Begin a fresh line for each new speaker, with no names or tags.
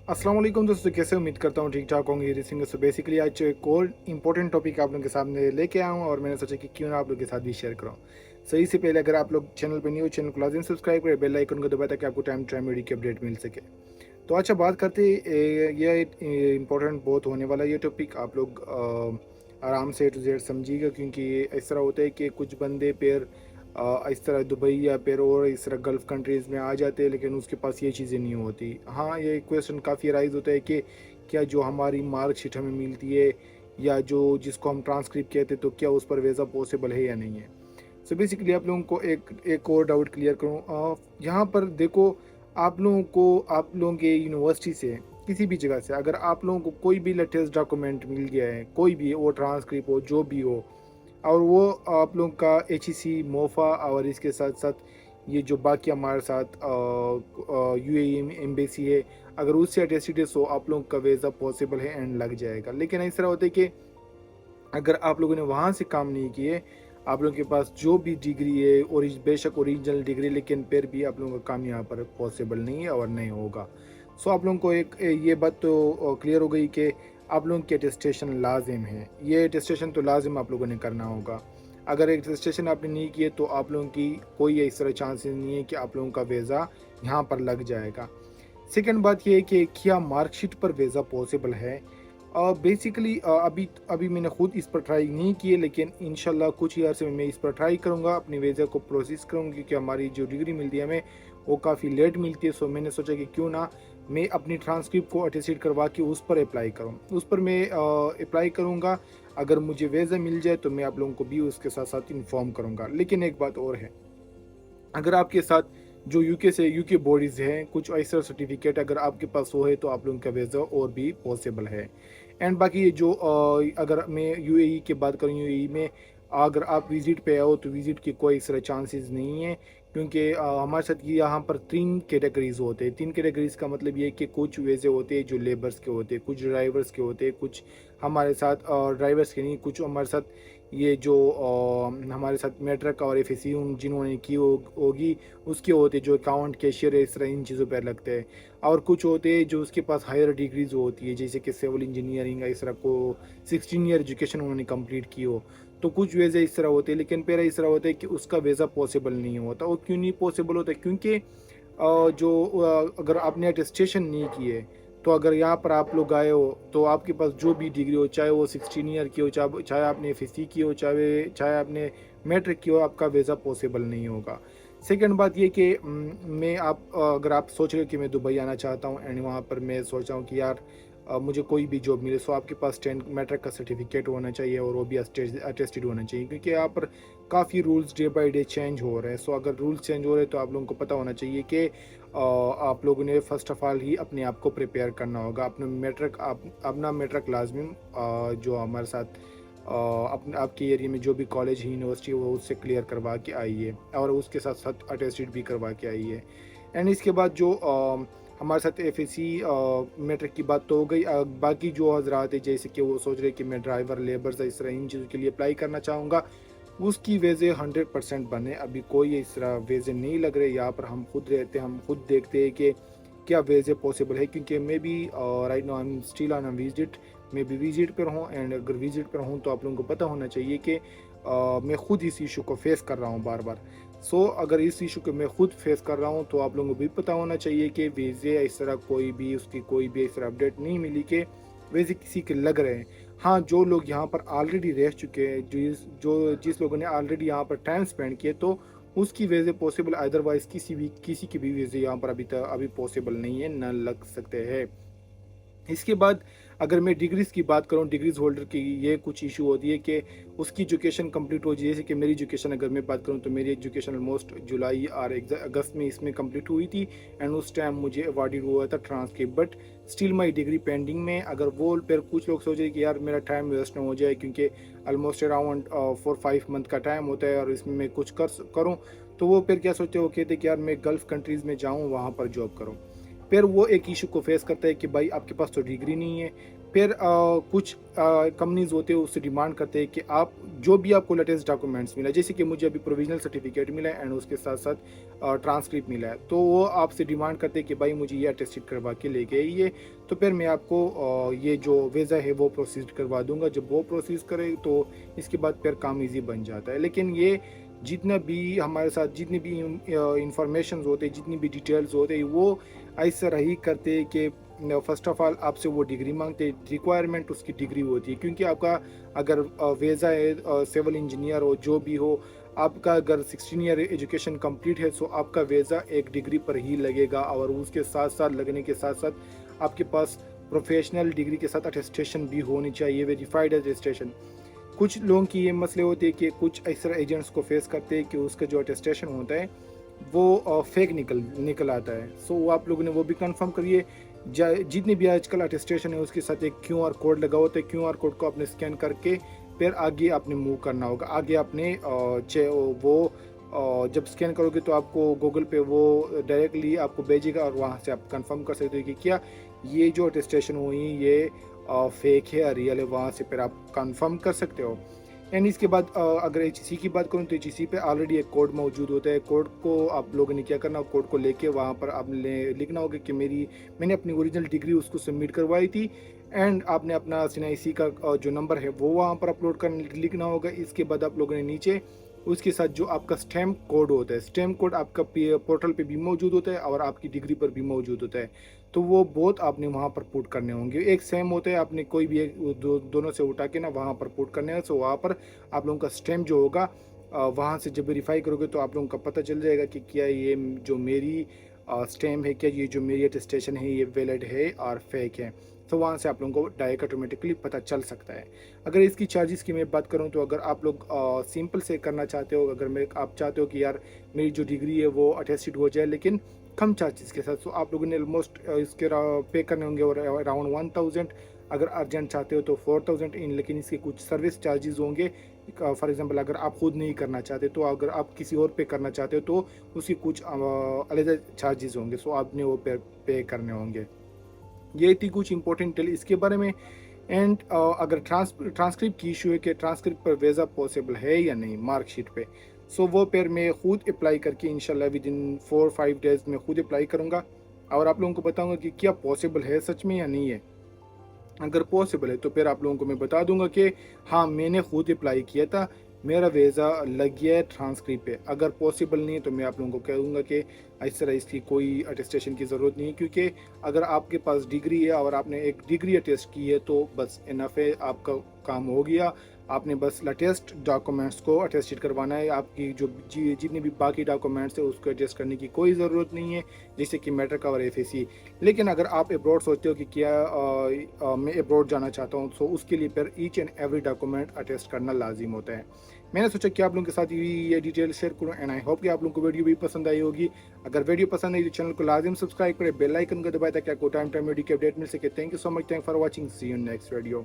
अस्सलाम वालेकुम दोस्तों, कैसे उम्मीद करता हूँ ठीक ठाक होंगे हरी सिंह। सो बेसिकली आज एक और इंपॉर्टेंट टॉपिक आप लोगों के सामने लेके आया हूँ और मैंने सोचा कि क्यों ना आप लोगों के साथ भी शेयर करूँ। सही से पहले अगर आप लोग चैनल पर न्यू हो, चैनल को लाजमी सब्सक्राइब करें, बेल आइकन को दबाएं ताकि आपको टाइम टाइम वीडियो की अपडेट मिल सके। तो अच्छा, बात करते ये इंपॉर्टेंट बहुत होने वाला ये टॉपिक। आप लोग आराम से टू जेड समझिएगा, क्योंकि इस तरह होता है कि कुछ बंदे फिर इस तरह दुबई या फिर और इस तरह गल्फ़ कंट्रीज़ में आ जाते हैं, लेकिन उसके पास ये चीज़ें नहीं होती। हाँ, ये क्वेश्चन काफ़ी राइज़ होता है कि क्या जो हमारी मार्कशीट हमें मिलती है या जो जिसको हम ट्रांसक्रिप्ट कहते हैं, तो क्या उस पर वीज़ा पॉसिबल है या नहीं है। सो बेसिकली आप लोगों को एक और डाउट क्लियर करूँ। यहाँ पर देखो, आप लोगों के यूनिवर्सिटी से किसी भी जगह से अगर आप लोगों को कोई भी लेटेस्ट डॉक्यूमेंट मिल गया है, कोई भी वो ट्रांसक्रिप्ट हो जो भी हो, और वो आप लोग का एच ई सी मोफा और इसके साथ साथ ये जो बाकी हमारे साथ यू ए एम्बेसी है, अगर उससे अटेस्टेड है सो आप लोगों का वीज़ा पॉसिबल है एंड लग जाएगा। लेकिन इस तरह होता है कि अगर आप लोगों ने वहाँ से काम नहीं किए, आप लोगों के पास जो भी डिग्री है और बेशक ओरिजिनल डिग्री, लेकिन फिर भी आप लोगों का काम यहाँ पर पॉसिबल नहीं है और नहीं होगा। सो आप लोगों को एक ये बात तो क्लियर हो गई कि आप लोगों की अटेस्टेशन लाजिम है। ये अटेस्टेशन तो लाजिम आप लोगों ने करना होगा। अगर अटेस्टेशन आपने नहीं किए तो आप लोगों की कोई इस तरह चांसेस नहीं है कि आप लोगों का वीज़ा यहाँ पर लग जाएगा। सेकंड बात ये है कि क्या मार्कशीट पर वीज़ा पॉसिबल है। बेसिकली अभी अभी मैंने खुद इस पर ट्राई नहीं की है, लेकिन इंशाल्लाह कुछ ही अर्से में मैं इस पर ट्राई करूँगा, अपनी वीज़ा को प्रोसेस करूँगा, क्योंकि हमारी जो डिग्री मिलती है हमें वो काफ़ी लेट मिलती है। सो मैंने सोचा कि क्यों ना मैं अपनी ट्रांसक्रिप्ट को अटेस्टेड करवा के उस पर अप्लाई करूँ। उस पर मैं अप्लाई करूँगा। अगर मुझे वीज़ा मिल जाए तो मैं आप लोगों को भी उसके साथ साथ इन्फॉर्म करूँगा। लेकिन एक बात और है, अगर आपके साथ जो यूके से यूके बॉडीज़ हैं, कुछ ऐसा सर्टिफिकेट अगर आपके पास वो है तो आप लोगों का वीज़ा और भी पॉसिबल है। एंड बाकी ये जो अगर मैं यूएई की बात करूँ, यूएई में अगर आप विज़िट पे आओ तो विज़िट की कोई इस तरह चांसेस नहीं है, क्योंकि हमारे साथ ये यहाँ पर 3 कैटेगरीज़ होते हैं। 3 कैटेगरीज़ का मतलब ये है कि कुछ वीज़े होते हैं जो लेबर्स के होते हैं, कुछ ड्राइवर्स के होते हैं, कुछ हमारे साथ ड्राइवर्स के नहीं, कुछ हमारे साथ ये जो हमारे साथ मेट्रिक और एफएससी जिन्होंने की होगी उसके होते, जो अकाउंट कैशियर है, इस तरह इन चीज़ों पर लगते हैं। और कुछ होते हैं जो उसके पास हायर डिग्रीज होती है, जैसे कि सिविल इंजीनियरिंग, इस तरह को 16 ईयर एजुकेशन उन्होंने कंप्लीट की हो। तो कुछ वीज़ा इस तरह होते हैं, लेकिन पहले इस तरह होता है कि उसका वीज़ा पॉसिबल नहीं होता। और क्यों नहीं पॉसिबल होता, क्योंकि अगर आपने अटेस्टेशन नहीं किए तो अगर यहाँ पर आप लोग आए हो तो आपके पास जो भी डिग्री हो, चाहे वो 16 ईयर की हो, चाहे आपने एफएससी की हो, चाहे आपने मैट्रिक की हो, आपका वीज़ा पॉसिबल नहीं होगा। सेकंड बात ये कि अगर आप सोच रहे हो कि मैं दुबई आना चाहता हूँ एंड वहाँ पर मैं सोच रहा हूँ कि यार मुझे कोई भी जॉब मिले, सो आपके पास 10 मैट्रिक का सर्टिफिकेट होना चाहिए और वो भी अटेस्टेड होना चाहिए, क्योंकि यहाँ पर काफ़ी rules day by day change हो रहे हैं। सो अगर रूल्स चेंज हो रहे हैं तो आप लोगों को पता होना चाहिए कि आप लोगों ने फ़र्स्ट ऑफ़ ऑल ही अपने आप को प्रिपेयर करना होगा। अपना मैट्रिक लाजमी जो हमारे साथ अपने आपके एरिया में जो भी कॉलेज है, यूनिवर्सिटी है, वो उससे क्लियर करवा के आइए और उसके साथ साथ अटेस्टेड भी करवा के आइए। एंड इसके बाद जो हमारे साथ एफएससी मैट्रिक की बात तो हो गई। बाकी जो हजरात है, जैसे कि वो सोच रहे कि मैं ड्राइवर, लेबर्स, इस तरह इन चीज़ों के लिए अप्लाई करना चाहूँगा, उसकी वजह 100% बने। अभी कोई इस तरह वजह नहीं लग रहे। यहाँ पर हम खुद रहते हैं, हम खुद देखते हैं कि क्या वजह पॉसिबल है, क्योंकि मैं भी right now I am still on a visit. मैं भी विजिट पर हूँ एंड अगर विजिट पर हूँ तो आप लोगों को पता होना चाहिए कि मैं खुद इस इशू को फेस कर रहा हूँ बार बार। सो अगर इस इशू को मैं खुद फेस कर रहा हूँ तो आप लोगों को भी पता होना चाहिए कि वीज़े इस तरह उसकी कोई भी इस तरह अपडेट नहीं मिली कि वैसे किसी के लग रहे हैं। हाँ, जो लोग यहाँ पर ऑलरेडी रह चुके हैं, जिस लोगों ने ऑलरेडी यहाँ पर टाइम स्पेंड किए, तो उसकी वजह पॉसिबल, अदरवाइज़ किसी की भी वजह यहाँ पर अभी पॉसिबल नहीं है, ना लग सकते हैं। इसके बाद अगर मैं डिग्रीज़ की बात करूँ, डिग्रीज़ होल्डर की ये कुछ इशू होती है कि उसकी एजुकेशन कंप्लीट हो जाए। जैसे कि मेरी एजुकेशन अगर मैं बात करूँ तो मेरी एजुकेशन ऑलमोस्ट जुलाई और अगस्त में इसमें कंप्लीट हुई थी एंड उस टाइम मुझे अवार्डेड हुआ था transcript, but still my degree pending में। अगर वो फिर कुछ लोग सोचे कि यार मेरा टाइम वेस्ट ना हो जाए, क्योंकि ऑलमोस्ट अराउंड 4-5 मंथ का टाइम होता है और इसमें मैं कुछ करूँ, तो वो फिर क्या सोचते, वो कहते कि यार मैं गल्फ़ कंट्रीज़ में जाऊँ, वहाँ पर जॉब करूँ। پھر وہ ایک ایشو کو فیس کرتا ہے کہ بھائی آپ کے پاس تو ڈگری نہیں ہے. پھر کچھ کمپنیز ہوتے ہیں اس سے ڈیمانڈ کرتے ہیں کہ آپ جو بھی آپ کو لیٹسٹ ڈاکومنٹس ملا, جیسے کہ مجھے ابھی پروویژنل سرٹیفکیٹ ملا ہے اینڈ اس کے ساتھ ساتھ ٹرانسکرپٹ ملا ہے, تو وہ آپ سے ڈیمانڈ کرتے ہیں کہ بھائی مجھے یہ اٹیسٹڈ کروا کے لے کے آئیے, تو پھر میں آپ کو یہ جو ویزا ہے وہ پروسیس کروا دوں گا. جب وہ پروسیس کرے تو اس کے بعد پھر کام ایزی بن جاتا ہے. لیکن یہ جتنا بھی ہمارے ساتھ جتنی بھی انفارمیشنز ہوتے, جتنی بھی ڈیٹیلز ہوتے, وہ ایسا رہی کرتے کہ فرسٹ آف آل آپ سے وہ ڈگری مانگتے, ریکوائرمنٹ اس کی ڈگری ہوتی ہے, کیونکہ آپ کا اگر ویزا ہے سول انجینئر ہو جو بھی ہو, آپ کا اگر 16 ایئر ایجوکیشن کمپلیٹ ہے سو آپ کا ویزا ایک ڈگری پر ہی لگے گا, اور اس کے ساتھ ساتھ لگنے کے ساتھ ساتھ آپ کے پاس پروفیشنل ڈگری کے ساتھ اٹیسٹیشن بھی ہونی چاہیے, ویریفائڈ اٹیسٹیشن. کچھ لوگوں کی یہ مسئلے ہوتے ہیں کہ کچھ ایسے ایجنٹس کو فیس کرتے ہیں کہ اس کا جو اٹیسٹیشن ہوتا ہے وہ فیک نکل آتا ہے. سو آپ لوگوں نے وہ بھی کنفرم کریے. جتنی بھی آج کل اٹیسٹیشن ہے اس کے ساتھ ایک کیو آر کوڈ لگا ہوتا ہے, کیو آر کوڈ کو آپ نے اسکین کر کے پھر آگے آپ نے موو کرنا ہوگا. آگے آپ نے وہ جب اسکین کرو گے تو آپ کو گوگل پہ وہ ڈائریکٹلی آپ کو بھیجے گا, اور وہاں سے آپ کنفرم کر سکتے ہو کہ کیا یہ جو اٹیسٹیشن ہوئی یہ فیک ہے یا ریئل ہے, وہاں سے پھر آپ کنفرم کر سکتے ہو. اینڈ اس کے بعد اگر ایچ سی کی بات کروں تو ایچ سی پہ آلریڈی ایک کوڈ موجود ہوتا ہے. کوڈ کو آپ لوگوں نے کیا کرنا, کوڈ کو لے کے وہاں پر آپ نے لکھنا ہوگا کہ میں نے اپنی اوریجنل ڈگری اس کو سبمٹ کروائی تھی, اینڈ آپ نے اپنا سین آئی سی کا جو نمبر ہے وہ وہاں پر اپلوڈ لکھنا ہوگا. اس کے بعد آپ لوگوں نے نیچے اس کے ساتھ جو آپ کا اسٹیمپ کوڈ ہوتا ہے, اسٹیمپ کوڈ آپ کا پورٹل پہ بھی موجود ہوتا ہے اور آپ کی ڈگری پر بھی موجود ہوتا ہے, تو وہ بہت آپ نے وہاں پر پوٹ کرنے ہوں گے. ایک سیم ہوتا ہے, آپ نے کوئی بھی ایک دونوں سے اٹھا کے نا وہاں پر پوٹ کرنے ہیں. سو وہاں پر آپ لوگوں کا اسٹیمپ جو ہوگا وہاں سے جب ویریفائی کرو گے تو آپ لوگوں کا پتہ چل جائے گا کہ کیا یہ جو میری اسٹیمپ ہے, کیا یہ جو میری اٹیسٹیشن ہے یہ ویلڈ ہے اور فیک ہے. تو وہاں سے آپ لوگوں کو ڈائریکٹ آٹومیٹکلی پتہ چل سکتا ہے. اگر اس کی چارجز کی میں بات کروں تو اگر آپ لوگ سمپل سے کرنا چاہتے ہو, اگر آپ چاہتے ہو کہ یار میری جو ڈگری ہے وہ اٹیسٹڈ ہو جائے لیکن کم چارجز کے ساتھ, سو آپ لوگوں نے آلموسٹ اس کے پے کرنے ہوں گے اراؤنڈ 1000. اگر ارجنٹ چاہتے ہو تو 4000 لیکن اس کے کچھ سروس چارجز ہوں گے. فار ایگزامپل اگر آپ خود نہیں کرنا چاہتے تو اگر آپ کسی اور پہ کرنا چاہتے ہو تو اس کی کچھ علیحدہ چارجز ہوں گے, سو آپ نے وہ پے کرنے ہوں گے. یہ تھی کچھ امپورٹنٹ ڈیٹیل اس کے بارے میں. اینڈ اگر ٹرانسکرپٹ کی ایشو ہے کہ ٹرانسکرپٹ پر ویزا پاسبل ہے یا نہیں مارک شیٹ پہ, سو وہ پھر میں خود اپلائی کر کے انشاءاللہ ود ان 4-5 days میں خود اپلائی کروں گا, اور آپ لوگوں کو بتاؤں گا کہ کیا پاسبل ہے سچ میں یا نہیں ہے. اگر پاسبل ہے تو پھر آپ لوگوں کو میں بتا دوں گا کہ ہاں میں نے خود اپلائی کیا تھا, میرا ویزا لگ گیا ہے ٹرانسکرپٹ پہ. اگر پاسبل نہیں ہے تو میں آپ لوگوں کو کہوں گا کہ اس طرح اس کی کوئی اٹیسٹیشن کی ضرورت نہیں ہے, کیونکہ اگر آپ کے پاس ڈگری ہے اور آپ نے ایک ڈگری اٹیسٹ کی ہے تو بس انف ہے, آپ کا کام ہو گیا. آپ نے بس لیٹسٹ ڈاکومنٹس کو اٹیسٹڈ کروانا ہے, آپ کی جو جتنی بھی باقی ڈاکومنٹس ہیں اس کو ایڈجسٹ کرنے کی کوئی ضرورت نہیں ہے, جیسے کہ میٹرک اور ایف اے سی. لیکن اگر آپ ابراڈ سوچتے ہو کہ کیا میں ابراڈ جانا چاہتا ہوں, سو اس کے لیے پھر each and every document attest کرنا لازم ہوتا ہے. میں نے سوچا کہ آپ لوگوں کے ساتھ یہ ڈیٹیل شیئر کروں, اینڈ آئی ہوپ کہ آپ لوگوں کو ویڈیو بھی پسند آئی ہوگی. اگر ویڈیو پسند آئی تو چینل کو لازم سبسکرائب کریں, بیل آئکن کو دبائیں تاکہ آپ کو ٹائم ویڈیو کی اپڈیٹ مل سکے. Thank you so much, thank for watching, see you in next video.